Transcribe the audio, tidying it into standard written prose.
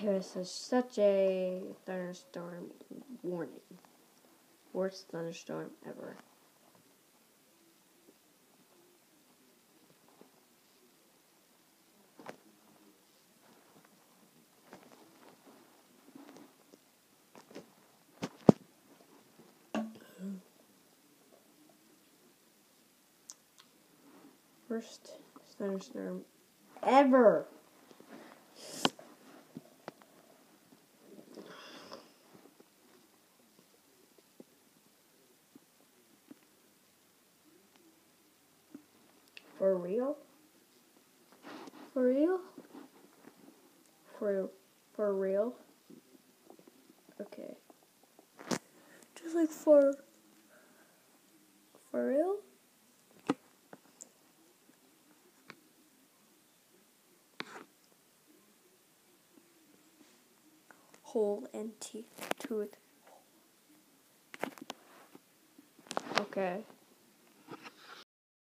It was such a thunderstorm warning. Worst thunderstorm ever. Worst thunderstorm ever. For real? For real? For real? Okay. Just like for real? Hole and tooth. Okay.